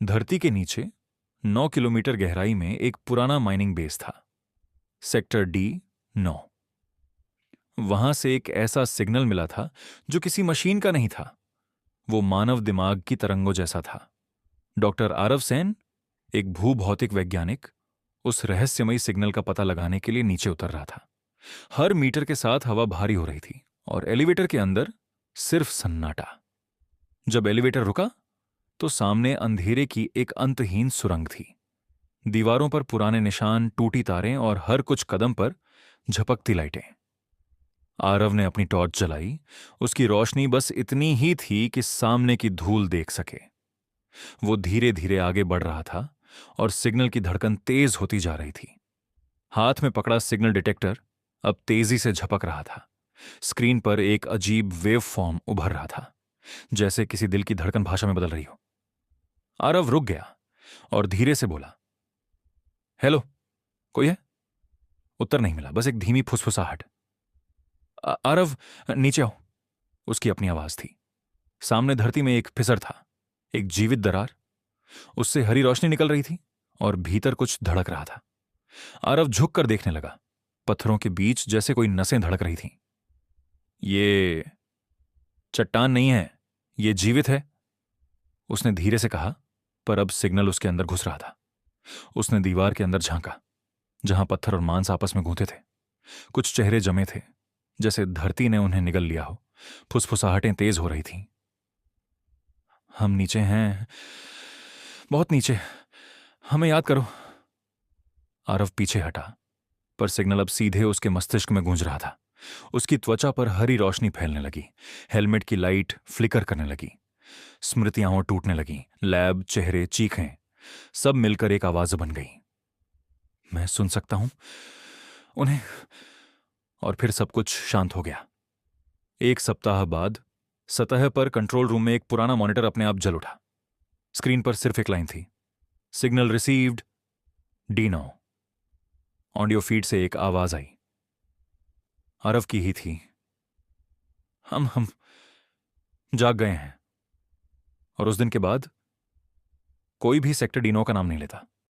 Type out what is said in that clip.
धरती के नीचे 9 किलोमीटर गहराई में एक पुराना माइनिंग बेस था, सेक्टर D9। वहां से एक ऐसा सिग्नल मिला था जो किसी मशीन का नहीं था, वो मानव दिमाग की तरंगों जैसा था। डॉक्टर आरव सेन, एक भूभौतिक वैज्ञानिक, उस रहस्यमयी सिग्नल का पता लगाने के लिए नीचे उतर रहा था। हर मीटर के साथ हवा भारी हो रही थी और एलिवेटर के अंदर सिर्फ सन्नाटा। जब एलिवेटर रुका तो सामने अंधेरे की एक अंतहीन सुरंग थी। दीवारों पर पुराने निशान, टूटी तारें और हर कुछ कदम पर झपकती लाइटें। आरव ने अपनी टॉर्च जलाई। उसकी रोशनी बस इतनी ही थी कि सामने की धूल देख सके। वो धीरे धीरे आगे बढ़ रहा था और सिग्नल की धड़कन तेज होती जा रही थी। हाथ में पकड़ा सिग्नल डिटेक्टर अब तेजी से झपक रहा था। स्क्रीन पर एक अजीब वेव फॉर्म उभर रहा था, जैसे किसी दिल की धड़कन भाषा में बदल रही हो। आरव रुक गया और धीरे से बोला, हेलो, कोई है? उत्तर नहीं मिला, बस एक धीमी फुसफुसाहट। आरव, नीचे आओ, उसकी अपनी आवाज थी। सामने धरती में एक फिसर था, एक जीवित दरार। उससे हरी रोशनी निकल रही थी और भीतर कुछ धड़क रहा था। आरव झुक कर देखने लगा। पत्थरों के बीच जैसे कोई नसें धड़क रही थीं। ये चट्टान नहीं है, ये जीवित है, उसने धीरे से कहा, पर अब सिग्नल उसके अंदर घुस रहा था। उसने दीवार के अंदर झांका, जहां पत्थर और मांस आपस में गूंथे थे। कुछ चेहरे जमे थे, जैसे धरती ने उन्हें निगल लिया हो। फुसफुसाहटें तेज हो रही थीं। हम नीचे हैं, बहुत नीचे, हमें याद करो। आरव पीछे हटा, पर सिग्नल अब सीधे उसके मस्तिष्क में गूंज रहा था। उसकी त्वचा पर हरी रोशनी फैलने लगी। हेलमेट की लाइट फ्लिकर करने लगी। स्मृतियां और टूटने लगीं। लैब, चेहरे, चीखें, सब मिलकर एक आवाज बन गई। मैं सुन सकता हूं उन्हें। और फिर सब कुछ शांत हो गया। एक सप्ताह बाद सतह पर कंट्रोल रूम में एक पुराना मॉनिटर अपने आप जल उठा। स्क्रीन पर सिर्फ एक लाइन थी, signal received D9। Audio feed से एक आवाज आई, आरव की ही थी। हम जाग गए हैं। और उस दिन के बाद कोई भी सेक्टर D9 का नाम नहीं लेता।